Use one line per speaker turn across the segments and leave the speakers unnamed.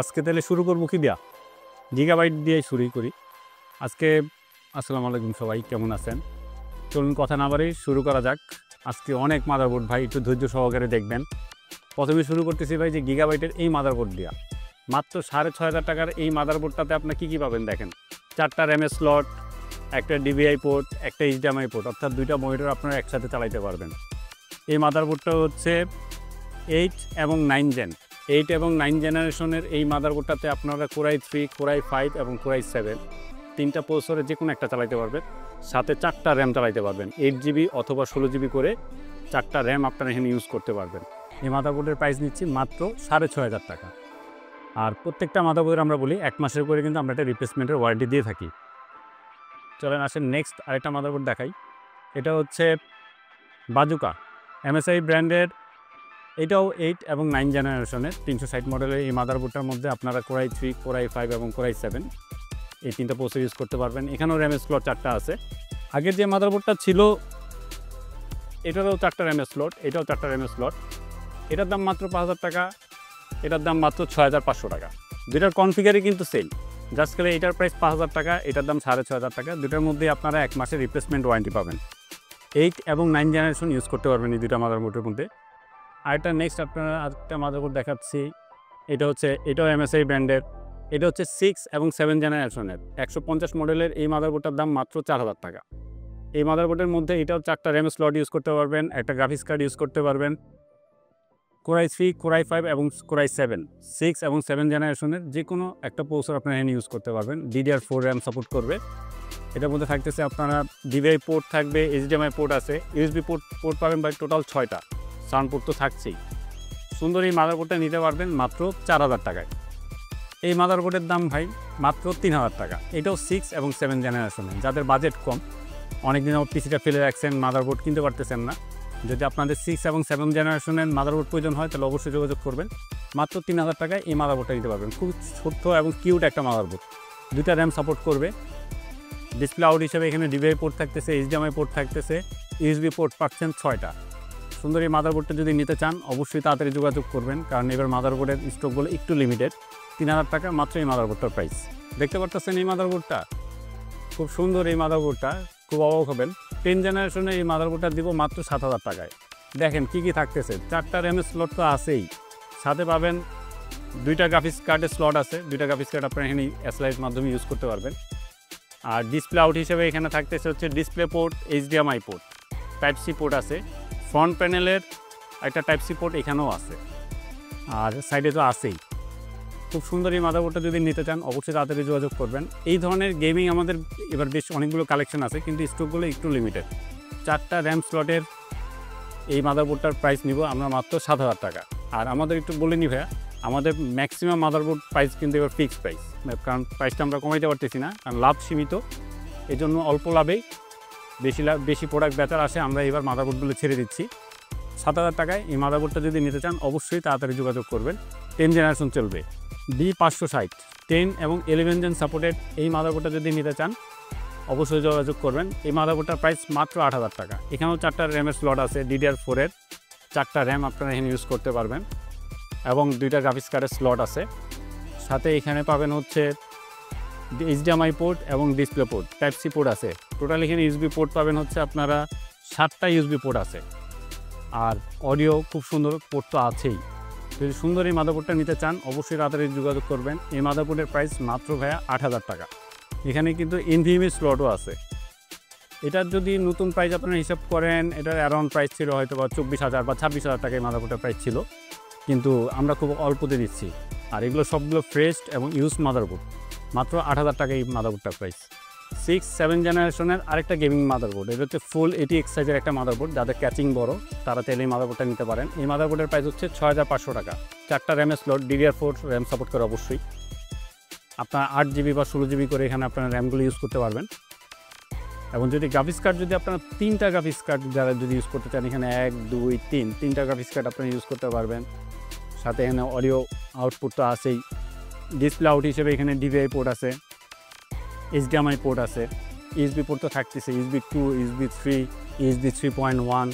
আজকে তাহলে শুরু করবো কি দিয়া গিগাবাইট দিয়ে শুরু করি আজকে। আসসালামু আলাইকুম সবাই, কেমন আছেন? চলুন কথা না বাড়ি শুরু করা যাক। আজকে অনেক মাদারবোর্ড ভাই, একটু ধৈর্য সহকারে দেখবেন। প্রথমে শুরু করতেছি ভাই যে গিগাবাইটের এই মাদারবোর্ড দিয়া মাত্র 6,500 টাকার এই মাদারবোর্ডটাতে আপনি কী পাবেন দেখেন। 4টা র্যামের স্লট, একটা ডিভিআই পোর্ট, একটা এইচডিএমআই পোর্ট, অর্থাৎ 2টা মনিটর আপনারা একসাথে চালাইতে পারবেন। এই মাদারবোর্ডটা হচ্ছে 8 এবং 9 জেন 8 এবং 9 জেনারেশনের এই মাদারবোর্ডটাতে আপনারা কোরাই 3, কোরাই 5 এবং কোরাই 7 তিনটা প্রসেসরে যে কোনো একটা চালাইতে পারবেন। সাথে 4টা র্যাম চালাইতে পারবেন, 8GB অথবা 16GB করে 4টা র্যাম আপনারা এখানে ইউজ করতে পারবেন। এই মাদারবোর্ডের প্রাইস নিচ্ছি মাত্র 6,500 টাকা। আর প্রত্যেকটা মাদারবোর্ডের আমরা বলি 1 মাসের করে কিন্তু আমরা একটা রিপ্লেসমেন্টের ওয়ারেন্টি দিয়ে থাকি। চলেন আসেন নেক্সট আরেকটা মাদারবোর্ড দেখাই। এটা হচ্ছে বাজুকা MSI ব্র্যান্ডের, এটাও 8 এবং 9 জেনারেশনের 360 মডেলের এই মাদারবোর্ডটার মধ্যে আপনারা কোরাই 3, কোরাই 5 এবং কোরাই 7 এই তিনটা প্রসেসর ইউজ করতে পারবেন। এখানেও র্যামের স্লট 4টা আছে। আগের যে মাদারবোর্ডটা ছিল এটারও 4টা র্যামের স্লট, এটাও 4টা র্যামের স্লট। এটার দাম মাত্র 5,000 টাকা, এটার দাম মাত্র 6,500 টাকা। দুটার কনফিগারই কিন্তু সেম, জাস্ট করে এটার প্রাইস 5,000 টাকা, এটার দাম 6,500 টাকা। দুটার মধ্যে আপনারা 1 মাসের রিপ্লেসমেন্ট ওয়ারেন্টি পাবেন। 8 এবং 9 জেনারেশন ইউজ করতে পারবেন এই দুটা মাদারবোর্ডের মধ্যে। আরেকটা নেক্সট আপনারা আরেকটা মাদারবোর্ড দেখাচ্ছি। এটাও MSI ব্র্যান্ডের, এটা হচ্ছে 6 এবং 7 জেনারেশনের 150 মডেলের এই মাদারবোর্ডটার দাম মাত্র 4,000 টাকা। এই মাদারবোর্ডের মধ্যে এটাও 4টা র্যাম স্লট ইউজ করতে পারবেন, একটা গ্রাফিক্স কার্ড ইউজ করতে পারবেন। কোরাই 3, কোরাই 5 এবং কোরাই 7 6 এবং 7 জেনারেশনের যে কোনো একটা প্রসেসর আপনারা এখানে ইউজ করতে পারবেন। DDR4 র্যাম সাপোর্ট করবে। এটার মধ্যে থাকতেছে আপনারা ডিভিআই পোর্ট থাকবে, HDMI পোর্ট আছে, USB পোর্ট পাবেন বাই টোটাল 6টা, সাউন্ড পোর্ট তো থাকছেই। সুন্দর এই মাদারবোর্ডটা নিতে পারবেন মাত্র 4,000 টাকায়। এই মাদারবোর্ডের দাম ভাই মাত্র 3,000 টাকা। এটাও 6 এবং 7 জেনারেশনের। যাদের বাজেট কম, অনেকদিন আমার পিসিটা ফেলে রাখছেন, মাদারবোর্ড কিনতে পারতেছেন না, যদি আপনাদের 6 এবং 7 জেনারেশনের মাদারবোর্ড প্রয়োজন হয় তাহলে অবশ্যই যোগাযোগ করবেন। মাত্র 3,000 টাকায় এই মাদারবোর্ডটা নিতে পারবেন। খুব ছোট্ট এবং কিউট একটা মাদারবোর্ড, 2টা র্যাম সাপোর্ট করবে। ডিসপ্লে আউট হিসেবে এখানে ডিভিআই পোর্ট থাকতেছে, HDMI পোর্ট থাকতেছে, USB পোর্ট পাচ্ছেন 6টা। সুন্দর এই মাদারবোর্ডটা যদি নিতে চান অবশ্যই তাড়াতাড়ি যোগাযোগ করবেন, কারণ এবার মাদারবোর্ডের স্টকগুলো একটু লিমিটেড। 3,000 টাকা মাত্র এই মাদারবোর্ডটার প্রাইস। দেখতে পাচ্ছেন এই মাদারবোর্ডটা খুব সুন্দর। এই মাদারবোর্ডটা খুব অবাক হবেন। 10 জেনারেশনের এই মাদারবোর্ডটা দিব মাত্র 7,000 টাকায়। দেখেন কি কি থাকতেছে, 4টা র্যামের স্লট তো আছেই, সাথে পাবেন 2টা গ্রাফিক্স কার্ডের স্লট আছে। 2টা গ্রাফিক্স কার্ড আপনারা এখানে SLI's মাধ্যমে ইউজ করতে পারবেন। আর ডিসপ্লে আউট হিসেবে এখানে থাকতেছে হচ্ছে display port, HDMI port, Type-C port আছে। ফ্রন্ট প্যানেলের একটা Type-C পোর্ট এখানেও আছে, আর সাইডে তো আছেই। খুব সুন্দর এই মাদারবোর্ডটা যদি নিতে চান অবশ্যই তাড়াতাড়ি যোগাযোগ করবেন। এই ধরনের গেমিং আমাদের এবার বেশ অনেকগুলো কালেকশন আছে, কিন্তু স্টকগুলো একটু লিমিটেড। 4টা র্যাম স্লটের এই মাদারবোর্ডটার প্রাইস নিব আমরা মাত্র 7,000 টাকা। আর আমাদের একটু বলে নি ভাইয়া, আমাদের ম্যাক্সিমাম মাদারবোর্ড প্রাইস কিন্তু এবার ফিক্সড প্রাইস, কারণ প্রাইসটা আমরা কমাইতে পারতেছি না, কারণ লাভ সীমিত। এই জন্য অল্প লাভেই বেশি প্রোডাক্ট বেচার আসে আমরা এবার মাদারবোর্ডগুলো ছেড়ে দিচ্ছি। 7,000 টাকায় এই মাদারবোর্ডটা যদি নিতে চান অবশ্যই তাড়াতাড়ি যোগাযোগ করবেন। 10 জেনারেশন চলবে, D560 10 এবং 11 জেন সাপোর্টেড এই মাদারবোর্ডটা যদি নিতে চান অবশ্যই যোগাযোগ করবেন। এই মাদারবোর্ডটার প্রাইস মাত্র 8,000 টাকা। এখানেও 4টা র্যামের স্লট আছে, DDR4-এর 4টা র্যাম আপনারা এখানে ইউজ করতে পারবেন, এবং 2টা গ্রাফিক্স কার্ডের স্লট আছে। সাথে এখানে পাবেন হচ্ছে HDMI পোর্ট এবং ডিসপ্লে পোর্ট, Type-C পোর্ট আছে। টোটাল এখানে USB পোর্ট পাবেন হচ্ছে আপনারা 7টা USB পোর্ট আছে। আর অডিও খুব সুন্দর পোর্ট তো আছেই। যদি সুন্দর এই মাদারবোর্ডটা নিতে চান অবশ্যই তাড়াতাড়ি যোগাযোগ করবেন। এই মাদারবোর্ডের প্রাইস মাত্র ভাইয়া 8,000 টাকা। এখানে কিন্তু NVMe স্লটও আছে। এটার যদি নতুন প্রাইস আপনারা হিসাব করেন, এটার অ্যারাউন্ড প্রাইস ছিল হয়তো বা 24,000 বা 26,000 টাকা এই মাদারবোর্ডের প্রাইস ছিল, কিন্তু আমরা খুব অল্পতে দিচ্ছি। আর এগুলো সবগুলো ফ্রেশ এবং ইউজ মাদারবোর্ড, মাত্র 8,000 টাকা এই মাদারবোর্ডটার প্রাইস। 6, 7 জেনারেশনের আরেকটা গেমিং মাদারবোর্ড, এটা হচ্ছে ফুল 80X সাইজের একটা মাদারবোর্ড। যাদের ক্যাচিং বড় তারা চাইলে এই মাদারবোর্ডটা নিতে পারেন। এই মাদারবোর্ডের প্রাইস হচ্ছে 6,500 টাকা। 4টা র্যামের স্লট, DDR4 র্যাম সাপোর্ট করে অবশ্যই। আপনার 8GB বা 16GB করে এখানে আপনারা র্যামগুলো ইউজ করতে পারবেন। এবং যদি গ্রাফিক্স কার্ড যদি আপনারা 3টা গ্রাফিক্স কার্ড যারা যদি ইউজ করতে চান, এখানে 1, 2, 3টা গ্রাফিক্স কার্ড আপনারা ইউজ করতে পারবেন। সাথে এখানে অডিও আউটপুট তো আছেই। ডিসপ্লে আউট হিসেবে এখানে DVI পোর্ট আছে, HDMI পোর্ট আছে, USB পোর্ট তো থাকতেছে, USB 2, USB 3, USB 3.1,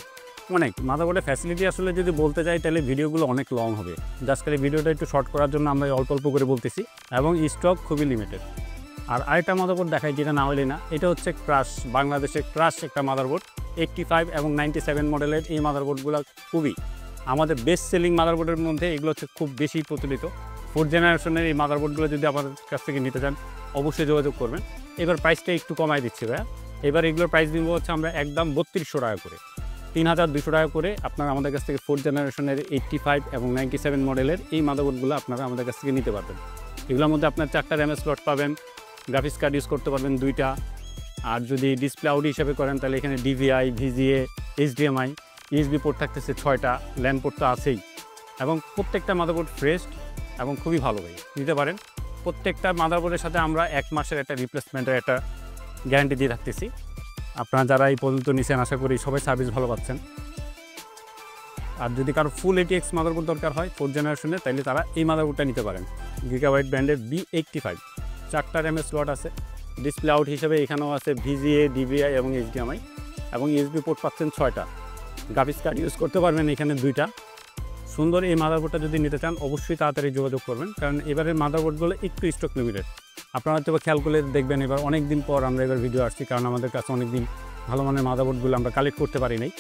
অনেক মাদারবোর্ডের ফ্যাসিলিটি আসলে যদি বলতে যাই তাহলে ভিডিওগুলো অনেক লং হবে। জাস্ট খালি ভিডিওটা একটু শর্ট করার জন্য আমরা অল্প অল্প করে বলতেছি, এবং স্টক খুবই লিমিটেড। আর আরেকটা মাদারবোর্ড দেখাই যেটা না হলে না, এটা হচ্ছে ক্রাশ, বাংলাদেশের ক্রাশ একটা মাদারবোর্ড 85 এবং 97 মডেলের। এই মাদারবোর্ডগুলো খুবই আমাদের বেস্ট সেলিং মাদারবোর্ডের মধ্যে এগুলো হচ্ছে খুব বেশি প্রচলিত। 4th জেনারেশনের এই মাদারবোর্ডগুলো যদি আমাদের কাছ থেকে নিতে চান অবশ্যই যোগাযোগ করবেন। এবার প্রাইসটা একটু কমাই দিচ্ছি ভাইয়া। এবার এগুলোর প্রাইস দিব হচ্ছে আমরা একদম 3200 টাকা করে, 3200 টাকা করে আপনারা আমাদের কাছ থেকে 4th জেনারেশনের 85 এবং 97 মডেলের এই মাদারবোর্ডগুলো আপনারা আমাদের কাছ থেকে নিতে পারবেন। এগুলোর মধ্যে আপনার 4টা র্যাম স্লট পাবেন, গ্রাফিক্স কার্ড ইউজ করতে পারবেন 2টা, আর যদি ডিসপ্লে আউট হিসাবে করেন তাহলে এখানে DVI, VGA, HDMI, USB port থাকতেছে 6টা, ল্যান্ড পোর্ট তো আছেই, এবং প্রত্যেকটা মাদারবোর্ড ফ্রেশ এবং খুবই ভালো ভাই নিতে পারেন। প্রত্যেকটা মাদারবোর্ডের সাথে আমরা 1 মাসের একটা রিপ্লেসমেন্টের একটা গ্যারান্টি দিয়ে থাকতেছি। আপনারা যারা এই পর্যন্ত নিছেন আশা করি সবাই সার্ভিস ভালো পাচ্ছেন। আর যদি কারো ফুল ATX মাদারবোর্ড দরকার হয় 4th জেনারেশনের, তাহলে তারা এই মাদারবোর্ডটা নিতে পারেন। গিগাবাইট ব্র্যান্ডের B85, 4টা র্যামের স্লট আছে, ডিসপ্লে আউট হিসেবে এখানেও আছে VGA, DVI এবং HDMI, এবং USB পোর্ট পাচ্ছেন 6টা, গ্রাফিক্স কার্ড ইউজ করতে পারবেন এখানে 2টা। সুন্দর এই মাদারবোর্ডটা যদি নিতে চান অবশ্যই তাড়াতাড়ি যোগাযোগ করবেন, কারণ এবারের মাদারবোর্ডগুলো একটু স্টক লিমিটেড। আপনারা হয়তো খেয়াল করলে দেখবেন এবার অনেক দিন পর আমরা এবার ভিডিও আসছি, কারণ আমাদের কাছে অনেক দিন ভালো মানের মাদারবোর্ডগুলো আমরা কালেক্ট করতে পারি নাই।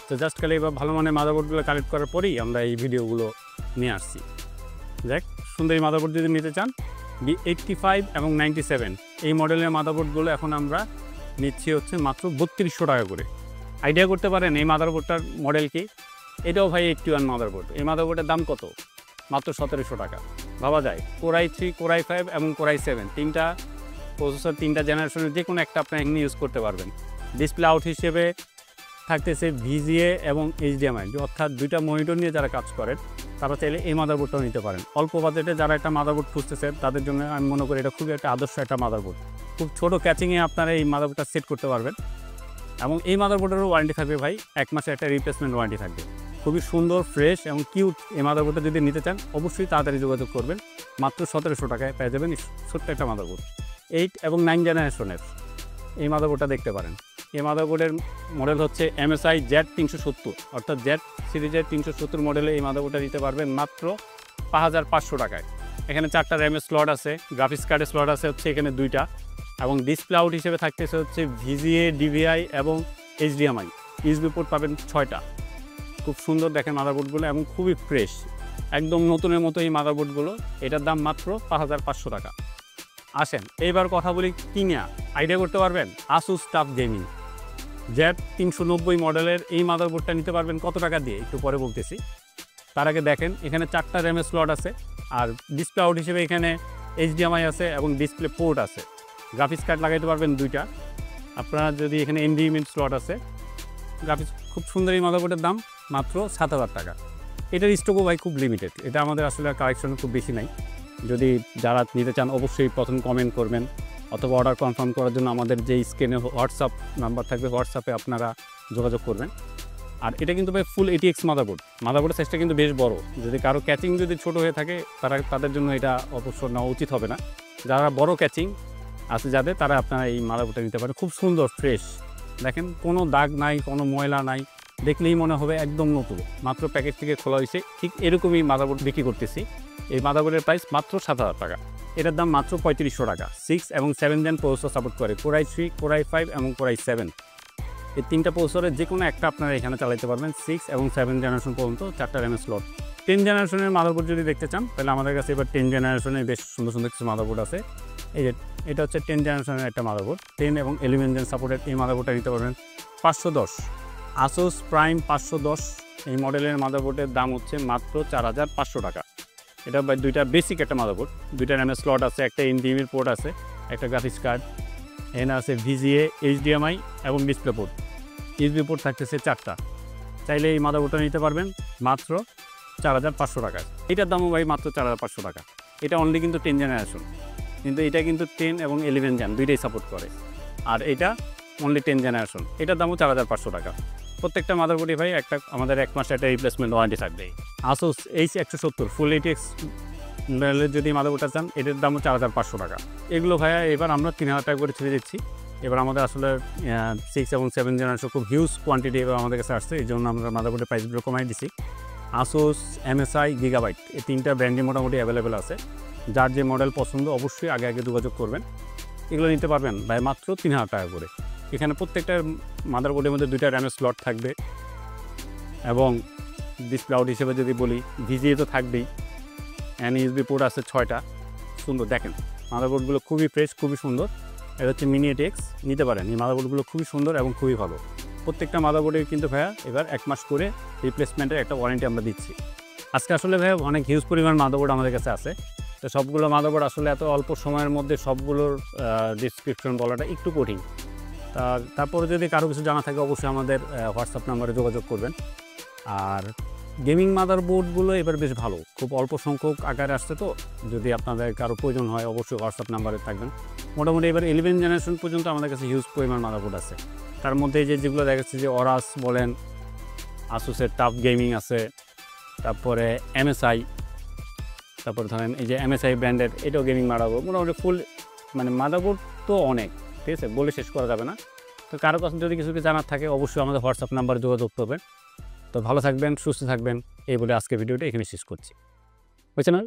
তো জাস্ট খালি এবার ভালো মানের মাদারবোর্ডগুলো কালেক্ট করার পরেই আমরা এই ভিডিওগুলো নিয়ে আসছি। দেখ, সুন্দর এই মাদারবোর্ড যদি নিতে চান B85 এবং 97 এই মডেলের মাদারবোর্ডগুলো এখন আমরা নিচ্ছি হচ্ছে মাত্র 3200 টাকা করে। আইডিয়া করতে পারেন এই মাদারবোর্ডটার মডেল কি? এটাও ভাই 81 মাদারবোর্ড। এই মাদারবোর্ডের দাম কত? মাত্র 1700 টাকা। ভাবা যায়, Core i3, Core i5 এবং Core i7 তিনটা প্রসেসর, 3টা জেনারেশনের যে কোনো একটা আপনি এখানে ইউজ করতে পারবেন। ডিসপ্লে আউট হিসেবে থাকতেছে VGA এবং HDMI, অর্থাৎ 2টা মনিটর নিয়ে যারা কাজ করেন তারা চাইলে এই মাদারবোর্ডটাও নিতে পারেন। অল্প বাজেটে যারা একটা মাদারবোর্ড খুঁজতেছেন তাদের জন্য আমি মনে করি এটা খুবই একটা আদর্শ একটা মাদারবোর্ড। খুব ছোটো ক্যাচিংয়ে আপনারা এই মাদারবোর্ডটা সেট করতে পারবেন, এবং এই মাদারবোর্ডেরও ওয়ারেন্টি থাকবে ভাই, 1 মাসের একটা রিপ্লেসমেন্ট ওয়ারেন্টি থাকবে। খুবই সুন্দর, ফ্রেশ এবং কিউট এই মাদারবোর্ডটা যদি নিতে চান অবশ্যই তাড়াতাড়ি যোগাযোগ করবেন। মাত্র 1700 টাকায় পেয়ে যাবেন ছোট্ট একটা মাদারবোর্ড। 8 এবং 9 জেনারেশনের এই মাদারবোর্ডটা দেখতে পারেন। এই মাদারবোর্ডের মডেল হচ্ছে MSI Z370, অর্থাৎ Z সিরিজের 370 মডেলে এই মাদারবোর্ডটা নিতে পারবেন মাত্র 5500 টাকায়। এখানে 4টা র্যামের স্লট আছে, গ্রাফিক্স কার্ডের স্লট আছে হচ্ছে এখানে 2টা, এবং ডিসপ্লে আউট হিসেবে থাকতেছে হচ্ছে VGA, DVI এবং HDMI, USB পোর্ট পাবেন 6টা। খুব সুন্দর দেখেন মাদারবোর্ডগুলো এবং খুবই ফ্রেশ, একদম নতুনের মতো এই মাদারবোর্ডগুলো। এটার দাম মাত্র 5500 টাকা। আসেন এইবার কথা বলি কিনা আইডিয়া করতে পারবেন। Asus TUF Gaming Z390 মডেলের এই মাদারবোর্ডটা নিতে পারবেন কত টাকা দিয়ে একটু পরে বলতেছি। তার আগে দেখেন এখানে 4টা র্যামের স্লট আছে, আর ডিসপ্লে আউট হিসেবে এখানে HDMI আছে এবং ডিসপ্লে পোর্ট আছে। গ্রাফিক্স কার্ড লাগাইতে পারবেন 2টা। আপনারা যদি এখানে NVMe স্লট আছে, গ্রাফিক্স খুব সুন্দর। এই মাদারবোর্ডের দাম মাত্র 7000 টাকা। এটার স্টকও ভাই খুব লিমিটেড, এটা আমাদের আসলে কালেকশন খুব বেশি নাই। যদি যারা নিতে চান অবশ্যই প্রথম কমেন্ট করবেন, অথবা অর্ডার কনফার্ম করার জন্য আমাদের যে স্ক্রিনে হোয়াটসঅ্যাপ নাম্বার থাকবে হোয়াটসঅ্যাপে আপনারা যোগাযোগ করবেন। আর এটা কিন্তু ভাই ফুল ATX মাদারবোর্ডের সাইজটা কিন্তু বেশ বড়। যদি কারো ক্যাচিং যদি ছোট হয়ে থাকে তাদের জন্য এটা অবশ্য নেওয়া উচিত হবে না। যারা বড় ক্যাচিং আছে যাদের, তারা আপনারা এই মাদারবোর্ডটা নিতে পারেন। খুব সুন্দর, ফ্রেশ, দেখেন কোনো দাগ নাই, কোনো ময়লা নাই, দেখলেই মনে হবে একদম নতুন, মাত্র প্যাকেট থেকে খোলা হয়েছে। ঠিক এরকমই মাদারবোর্ড বিক্রি করতেছি। এই মাদারবোর্ডের প্রাইস মাত্র 7000 টাকা। এটার দাম মাত্র 3500 টাকা। 6 এবং 7 জেন প্রসেসর সাপোর্ট করে, Core i3, Core i5 এবং Core i7 এই 3টা প্রসেসরের যে কোনো একটা আপনারা এখানে চালাতে পারবেন। 6 এবং 7 জেনারেশন পর্যন্ত 4টা র্যামের স্লট। 10 জেনারেশনের মাদারবোর্ড যদি দেখতে চান তাহলে আমাদের কাছে এবার 10 জেনারেশনের বেশ সুন্দর সুন্দর কিছু মাদারবোর্ড আছে। এই যে এটা হচ্ছে 10 জেনারেশনের একটা মাদারবোর্ড। 10 এবং 11 জেন সাপোর্টেড এই মাদারবোর্ডটা নিতে পারবেন 510। Asus Prime 510 এই মডেলের মাদারবোর্ডের দাম হচ্ছে মাত্র 4500 টাকা। এটা 2টা বেসিক একটা মাদারবোর্ড, 2টা র্যামের স্লট আছে, একটা NVMe পোর্ট আছে, একটা গ্রাফিক্স কার্ড, এখানে আছে VGA, HDMI এবং ডিসপ্লে পোর্ট। USB পোর্ট থাকতেছে 4টা। চাইলে এই মাদারবোর্ডটা নিতে পারবেন মাত্র 4500 টাকায়। এটার দামও ভাই মাত্র 4500 টাকা। এটা অনলি কিন্তু 10 জেনারেশন, কিন্তু এটা কিন্তু 10 এবং 11 জেন দুইটাই সাপোর্ট করে। আর এটা অনলি 10 জেনারেশন, এটার দামও 4500 টাকা। প্রত্যেকটা মাদারবোর্ডে ভাই একটা আমাদের 1 মাসের একটা রিপ্লেসমেন্ট ওয়ারেন্টি থাকবে। Asus H170 ফুল ATX মডেলের যদি মাদারবোর্ডটা চান এটার দামও 4500 টাকা। এগুলো ভাইয়া এবার আমরা 3000 টাকা করে ছেড়ে দিচ্ছি। এবার আমাদের আসলে 6 এবং 7 জেনারেশন খুব হিউজ কোয়ান্টিটি এবার আমাদের কাছে আসছে, এই জন্য আমরা মাদারবোর্ডের প্রাইসগুলো কমাই দিছি। আসুস, MSI, গিগাবাইট এই 3টা ব্র্যান্ডই মোটামুটি অ্যাভেলেবেল আছে। যার যে মডেল পছন্দ অবশ্যই আগে যোগাযোগ করবেন। এগুলো নিতে পারবেন ভাই মাত্র 3000 টাকা করে। এখানে প্রত্যেকটা মাদারবোর্ডের মধ্যে 2টা র্যামের স্লট থাকবে এবং ডিসপ্লে আউট হিসেবে যদি বলি ভিজিএ তো থাকবেই, USB পোর্ট আছে 6টা। সুন্দর দেখেন মাদারবোর্ডগুলো খুবই ফ্রেশ, খুবই সুন্দর। এটা হচ্ছে মিনি ATX, নিতে পারেন। এই মাদারবোর্ডগুলো খুবই সুন্দর এবং খুবই ভালো। প্রত্যেকটা মাদারবোর্ডের কিন্তু ভাইয়া এবার 1 মাস করে রিপ্লেসমেন্টের একটা ওয়ারেন্টি আমরা দিচ্ছি। আজকে আসলে ভাইয়া অনেক হিউজ পরিমাণ মাদারবোর্ড আমাদের কাছে আছে, তো সবগুলো মাদারবোর্ড আসলে এত অল্প সময়ের মধ্যে সবগুলোর ডিসক্রিপশন বলাটা একটু কঠিন। তারপরে যদি কারো কিছু জানা থাকে অবশ্যই আমাদের হোয়াটসঅ্যাপ নাম্বারে যোগাযোগ করবেন। আর গেমিং মাদারবোর্ডগুলো এবার বেশ ভালো, খুব অল্প সংখ্যক আকারে আসছে, তো যদি আপনাদের কারো প্রয়োজন হয় অবশ্যই হোয়াটসঅ্যাপ নাম্বারে থাকবেন। মোটামুটি এবার 11 জেনারেশন পর্যন্ত আমাদের কাছে হিউজ পরিমাণ মাদারবোর্ড আছে। তার মধ্যে যেগুলো দেখাচ্ছে যে অরাস বলেন, আসুসের টাফ গেমিং আছে, তারপরে MSI, তারপরে ধরেন এই যে MSI ব্র্যান্ডের এটাও গেমিং মাদারবোর্ড। মোটামুটি ফুল মানে মাদারবোর্ড তো অনেক, ঠিক আছে, বলে শেষ করা যাবে না। তো কারো কাছে যদি কিছু জানার থাকে অবশ্যই আমাদের হোয়াটসঅ্যাপ নাম্বারে যোগাযোগ করবেন। তো ভালো থাকবেন, সুস্থ থাকবেন, এই বলে আজকে ভিডিওটা এখানে শেষ করছি, বুঝছেন না?